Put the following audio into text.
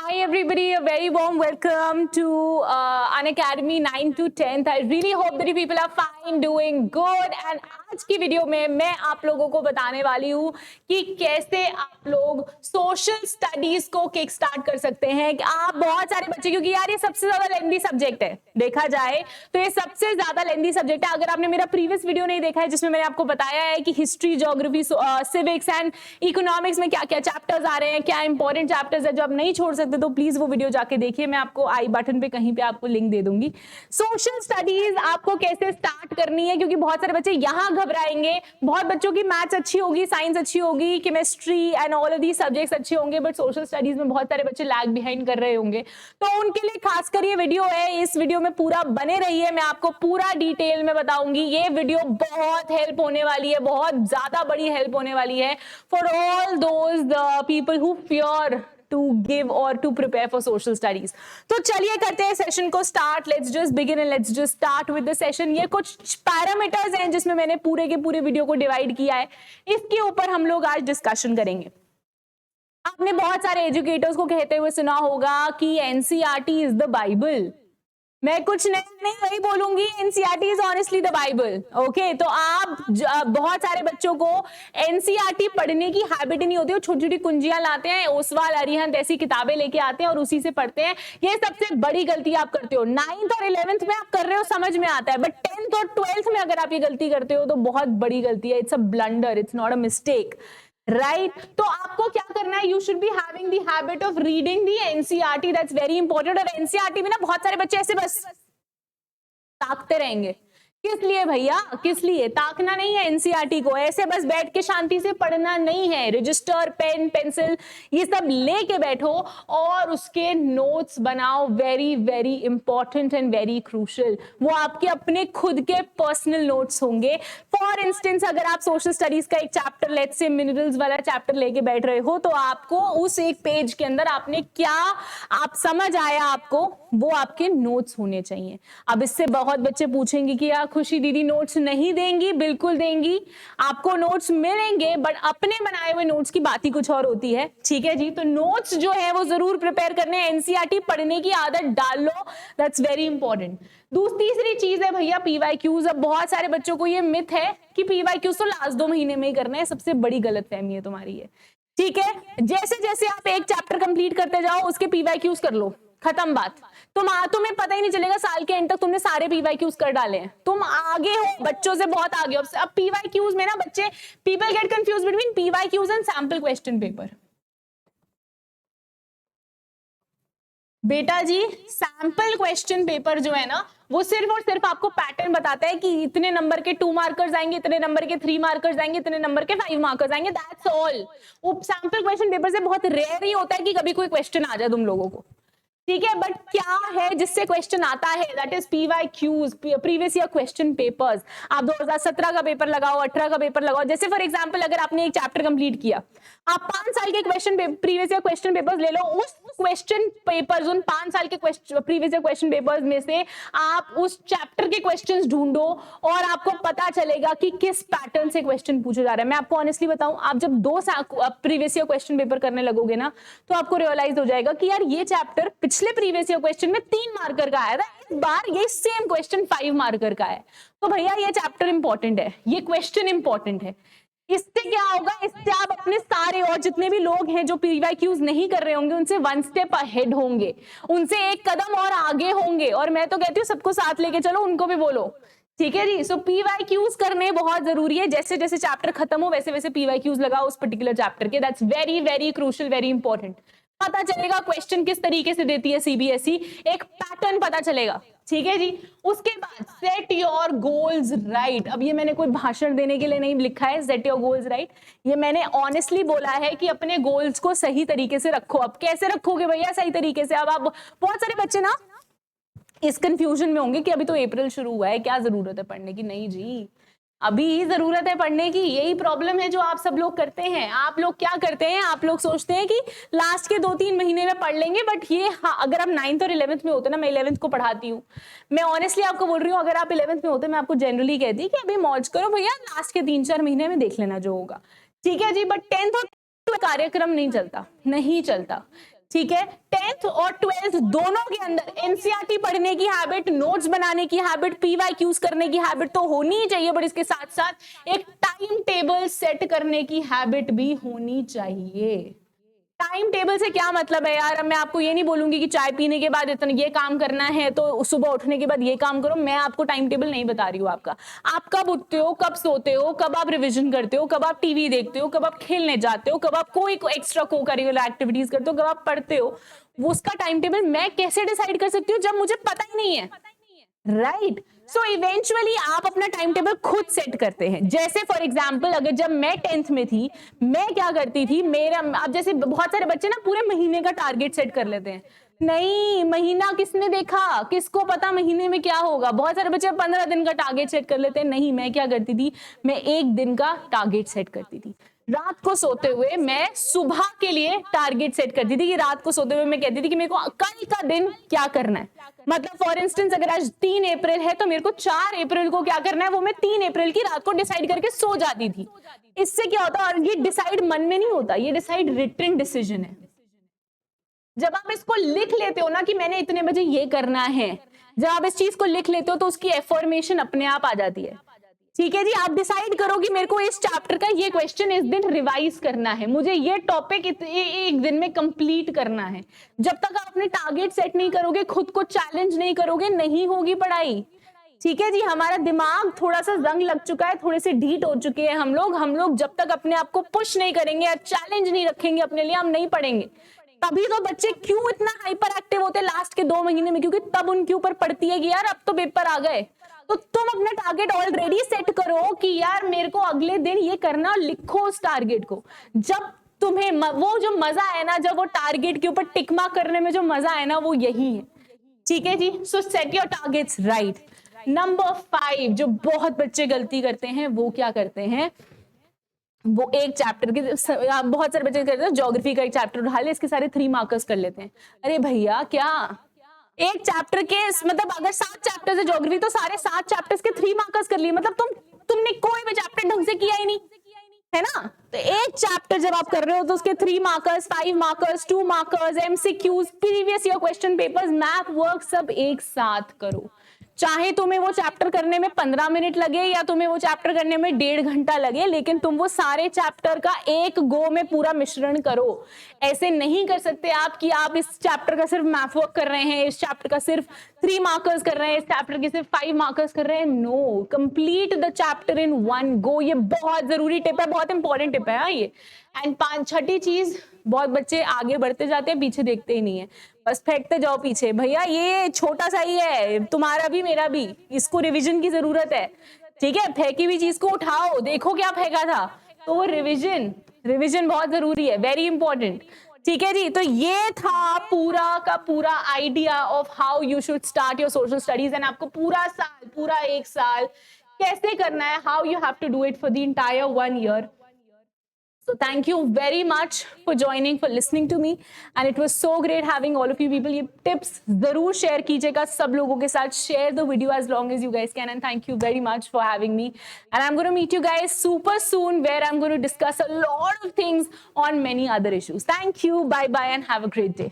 Hi everybody, a very warm welcome to Unacademy 9 to 10th. I really hope that you people are fine, doing good. And आज की video में मैं आप लोगों को बताने वाली हूँ कि कैसे आप लोग सोशल स्टडीज को किक स्टार्ट कर सकते हैं। आप बहुत सारे बच्चे, क्योंकि यार ये सबसे ज्यादा लेंथी सब्जेक्ट है, देखा जाए तो ये सबसे ज्यादा लेंथी सब्जेक्ट है। अगर आपने मेरा प्रीवियस वीडियो नहीं देखा है जिसमें मैंने आपको बताया है कि history, geography, civics and economics में क्या क्या चैप्टर्स आ रहे हैं, क्या इंपॉर्टेंट चैप्टर्स है जो आप नहीं छोड़ सकते, तो प्लीज वो वीडियो जाके देखिए। मैं आपको आई बटन पे कहीं पे आपको लिंक दे दूंगी। सोशल स्टडीज आपको कैसे स्टार्ट करनी है, क्योंकि बहुत सारे बच्चे यहाँ घबराएंगे। बहुत बच्चों की मैथ्स अच्छी होगी, साइंस अच्छी होगी, chemistry and all of these subjects अच्छे होंगे, बट सोशल स्टडीज में बहुत सारे बच्चे लैग बिहाइंड कर रहे होंगे। तो उनके लिए खासकर ये वीडियो है। इस वीडियो में पूरा बने रहिए, मैं आपको पूरा डिटेल में बताऊंगी। ये वीडियो बहुत हेल्प होने वाली है, बहुत ज्यादा बड़ी हेल्प होने वाली है for all those people who fear to give or to prepare for social studies। तो चलिए करते हैं सेशन को start. Let's just begin and let's just start with the session। ये कुछ पैरामीटर्स हैं जिसमें मैंने पूरे के पूरे वीडियो को डिवाइड किया है, इसके ऊपर हम लोग आज डिस्कशन करेंगे। आपने बहुत सारे एजुकेटर्स को कहते हुए सुना होगा कि एनसीईआरटी इज द बाइबल। मैं कुछ नहीं वही बोलूंगी, NCERT is honestly the Bible. Okay, तो आप बहुत सारे बच्चों को एनसीईआरटी पढ़ने की हैबिट ही नहीं होती। वो छोटी छोटी कुंजियां लाते हैं, ओसवाल, अरिहंत ऐसी किताबें लेके आते हैं और उसी से पढ़ते हैं। ये सबसे बड़ी गलती आप करते हो। 9th और 11th में आप कर रहे हो, समझ में आता है, बट 10th और 12th में अगर आप ये गलती करते हो तो बहुत बड़ी गलती है। It's a blunder, it's not a mistake, right? तो आपको क्या करना है, you should be having the habit of reading the NCERT, that's very important. और एनसीईआरटी में ना बहुत सारे बच्चे ऐसे बस ताकते रहेंगे। किस लिए भैया, किस लिए? ताकना नहीं है एनसीईआरटी को, ऐसे बस बैठ के शांति से पढ़ना नहीं है। रजिस्टर, पेन, पेंसिल ये सब लेके बैठो और उसके नोट्स बनाओ। Very very important and very crucial. वो आपके अपने खुद के पर्सनल नोट्स होंगे। फॉर इंस्टेंस, अगर आप सोशल स्टडीज का एक चैप्टर, लेट्स से मिनरल्स वाला चैप्टर लेके बैठ रहे हो, तो आपको उस एक पेज के अंदर आपने क्या आप समझ आया आपको, वो आपके नोट्स होने चाहिए। अब इससे बहुत बच्चे पूछेंगे कि यार खुशी दीदी नोट्स नहीं देंगी। बिल्कुल देंगी, आपको नोट्स मिलेंगे, बट अपने बनाए हुए नोट्स की बात ही कुछ और होती है। ठीक है जी, तो नोट्स जो है वो जरूर प्रिपेयर करने हैं। एनसीईआरटी पढ़ने की आदत डाल लो, दैट्स वेरी इंपॉर्टेंट। तीसरी चीज है भैया पीवाईक्यूज। अब बहुत सारे बच्चों को ये मिथ है कि पीवाईक्यूज तो लास्ट 2 महीने में ही करना है। सबसे बड़ी गलतफहमी है तुम्हारी ये। ठीक है, जैसे जैसे आप एक चैप्टर कंप्लीट करते जाओ उसके पीवाईक्यूज कर लो, खत्म बात। तुम्हें पता ही नहीं चलेगा साल के एंड तक तुमने सारे पीवाईक्यूज कर डाले हैं। तुम आगे हो, बच्चों से बहुत आगे हो। अब पीवाईक्यूज में ना बच्चे, people get confuse between PYQs and sample question paper. बेटा जी, सैंपल क्वेश्चन पेपर जो है ना, वो सिर्फ और सिर्फ आपको पैटर्न बताता है कि इतने नंबर के 2 मार्कर्स आएंगे, इतने नंबर के 3 मार्कर्स आएंगे, इतने नंबर के 5 मार्कर्स आएंगे, दैट्स ऑल। वो सैंपल क्वेश्चन पेपर से बहुत रेयर ही होता है कि कभी कोई क्वेश्चन आ जाए तुम लोगों को। ठीक है, बट क्या है जिससे क्वेश्चन आता है, that is PYQs, previous year question papers. आप 2017 का पेपर लगाओ, 18 का पेपर लगाओ। जैसे फॉर एग्जांपल अगर आपने एक चैप्टर कंप्लीट किया, आप 5 साल के question previous year question papers ले लो। उस क्वेश्चन पेपर्स, उन 5 साल के प्रीवियस ईयर क्वेश्चन पेपर्स में से आप उस चैप्टर के क्वेश्चंस ढूंढो और आपको पता चलेगा कि किस पैटर्न से क्वेश्चन पूछा जा रहा है। मैं आपको ऑनेस्टली बताऊं, आप जब 2 प्रीवियस ईयर क्वेश्चन पेपर करने लगोगे ना, तो आपको रियलाइज हो जाएगा कि यार ये चैप्टर पिछले प्रीवियस ईयर क्वेश्चन में 3 मार्कर का आया था, इस बार ये सेम क्वेश्चन 5 मार्कर का है। तो भैया ये चैप्टर इंपॉर्टेंट है, ये क्वेश्चन इंपॉर्टेंट है। इससे क्या होगा, इससे आप अपने सारे और जितने भी लोग हैं जो पीवाईक्यूज नहीं कर रहे होंगे उनसे 1 स्टेप अहेड होंगे, उनसे एक कदम और आगे होंगे। और मैं तो कहती हूँ सबको साथ लेके चलो, उनको भी बोलो। ठीक है जी, सो पीवाईक्यूज करने बहुत जरूरी है। जैसे जैसे चैप्टर खत्म हो वैसे वैसे पीवाईक्यूज लगाओ उस पर्टिकुलर चैप्टर के। That's very very crucial, very important. पता चलेगा क्वेश्चन किस तरीके से देती है सीबीएसई, एक पैटर्न पता चलेगा। ठीक है जी, उसके बाद सेट योर गोल्स राइट। अब ये मैंने कोई भाषण देने के लिए नहीं लिखा है, सेट योर गोल्स राइट। ये मैंने ऑनेस्टली बोला है कि अपने गोल्स को सही तरीके से रखो। अब कैसे रखोगे भैया सही तरीके से? अब आप बहुत सारे बच्चे ना इस कंफ्यूजन में होंगे कि अभी तो अप्रैल शुरू हुआ है, क्या जरूरत है पढ़ने की? नहीं जी, अभी जरूरत है पढ़ने की। यही प्रॉब्लम है जो आप सब लोग करते हैं। आप लोग क्या करते हैं, आप लोग सोचते हैं कि लास्ट के 2-3 महीने में पढ़ लेंगे, बट ये अगर आप 9th और 11th में होते ना, मैं 11th को पढ़ाती हूँ, मैं ऑनेस्टली आपको बोल रही हूँ, अगर आप 11th में होते मैं आपको जनरली कहती कि अभी मौज करो भैया, लास्ट के 3-4 महीने में देख लेना जो होगा। ठीक है जी, बट 10th और कार्यक्रम नहीं चलता, नहीं चलता। ठीक है, 10th और 12th दोनों के अंदर एनसीईआरटी पढ़ने की हैबिट, नोट्स बनाने की हैबिट, पीवाईक्यूज करने की हैबिट तो होनी ही चाहिए, बट इसके साथ साथ एक टाइम टेबल सेट करने की हैबिट भी होनी चाहिए। टाइम टेबल से क्या मतलब है यार, अब मैं आपको ये नहीं बोलूंगी कि चाय पीने के बाद इतना ये काम करना है तो सुबह उठने के बाद ये काम करो, मैं आपको टाइम टेबल नहीं बता रही हूँ आपका। आप कब उठते हो, कब सोते हो, कब आप रिवीजन करते हो, कब आप टीवी देखते हो, कब आप खेलने जाते हो, कब आप कोई एक्स्ट्रा को करिकुलर एक्टिविटीज करते हो, कब आप पढ़ते हो, वो उसका टाइम टेबल मैं कैसे डिसाइड कर सकती हूँ जब मुझे पता ही नहीं है, राइट? सो इवेंचुअली आप अपना टाइम टेबल खुद सेट करते हैं। जैसे फॉर एग्जाम्पल अगर जब मैं 10th में थी, मैं क्या करती थी, मेरा अब जैसे बहुत सारे बच्चे ना पूरे महीने का टारगेट सेट कर लेते हैं, नहीं महीना किसने देखा, किसको पता महीने में क्या होगा। बहुत सारे बच्चे 15 दिन का टारगेट सेट कर लेते हैं, नहीं मैं क्या करती थी, मैं 1 दिन का टारगेट सेट करती थी। रात को सोते हुए मैं सुबह के लिए टारगेट सेट करती थी कि रात को सोते हुए मैं कहती थी कि मेरे को कल का दिन क्या करना है। मतलब फॉर इंस्टेंस अगर आज 3 अप्रैल है तो मेरे को 4 अप्रैल को क्या करना है वो मैं 3 अप्रैल की रात को डिसाइड करके सो जाती थी। इससे क्या होता है, और ये डिसाइड मन में नहीं होता, ये डिसाइड रिटन डिसीजन है। जब आप इसको लिख लेते हो ना कि मैंने इतने बजे ये करना है, जब आप इस चीज को लिख लेते हो तो उसकी एफर्मेशन अपने आप आ जाती है। ठीक है जी, आप डिसाइड करो कि मेरे को इस चैप्टर का ये क्वेश्चन इस दिन रिवाइज करना है, मुझे ये टॉपिक एक दिन में कंप्लीट करना है। जब तक आप अपने टारगेट सेट नहीं करोगे, खुद को चैलेंज नहीं करोगे, नहीं होगी पढ़ाई। ठीक है जी, हमारा दिमाग थोड़ा सा जंग लग चुका है, थोड़े से ढीठ हो चुके हैं हम लोग जब तक अपने आप को पुश नहीं करेंगे या चैलेंज नहीं रखेंगे अपने लिए, हम नहीं पढ़ेंगे। तभी तो बच्चे क्यों इतना हाइपर एक्टिव होते हैं लास्ट के 2 महीने में, क्योंकि तब उनके ऊपर पड़ती है कि यार अब तो पेपर आ गए। तो तुम अपना टारगेट ऑलरेडी सेट करो कि यार मेरे को अगले दिन ये करना, और लिखो उस टारगेट को। जब तुम्हें वो जो मजा है ना, जब वो टारगेट के ऊपर टिक मार्क करने में जो मजा है ना, वो यही है। ठीक है जी, so set your targets right. Number 5 जो बहुत बच्चे गलती करते हैं, वो क्या करते हैं, वो एक चैप्टर के, बहुत सारे बच्चे करते हैं ज्योग्राफी का एक चैप्टर उठा ले, इसके सारे 3 मार्कर्स कर लेते हैं। अरे भैया क्या एक चैप्टर के, मतलब अगर 7 चैप्टर्स है ज्योग्राफी तो सारे 7 चैप्टर्स के 3 मार्कर्स कर लिए, मतलब तुमने कोई भी चैप्टर ढंग से किया ही नहीं है ना। तो एक चैप्टर जब आप कर रहे हो तो उसके 3 markers, 5 markers, 2 markers, MCQs, previous year question papers, math work सब एक साथ करो। चाहे तुम्हें वो चैप्टर करने में 15 मिनट लगे या तुम्हें वो चैप्टर करने में 1.5 घंटा लगे, लेकिन तुम वो सारे चैप्टर का एक गो में पूरा मिश्रण करो। ऐसे नहीं कर सकते आप कि आप इस चैप्टर का सिर्फ मैथ वर्क कर रहे हैं, इस चैप्टर का सिर्फ 3 मार्कर्स कर रहे हैं, इस चैप्टर के सिर्फ 5 मार्कर्स कर रहे हैं। No, complete the chapter in 1 go. ये बहुत जरूरी टिप है, बहुत इंपॉर्टेंट टिप है ये। एंड 6ठी चीज, बहुत बच्चे आगे बढ़ते जाते हैं, पीछे देखते ही नहीं है, बस फेंकते जाओ पीछे। भैया ये छोटा सा ही है, तुम्हारा भी मेरा भी, इसको रिवीजन की जरूरत है। ठीक है, फेंकी हुई चीज को उठाओ, देखो क्या फेंका था, तो वो रिवीजन बहुत जरूरी है, वेरी इंपॉर्टेंट। ठीक है जी, तो ये था पूरा का पूरा idea of how you should start your social studies. And आपको पूरा 1 साल कैसे करना है, how you have to do it for the entire 1 year. So thank you very much for joining, for listening to me, and it was so great having all of you people. ये tips जरूर share कीजिएगा सब लोगों के साथ. Share the video as long as you guys can, and thank you very much for having me. And I'm going to meet you guys super soon, where I'm going to discuss a lot of things on many other issues. Thank you, bye bye, and have a great day.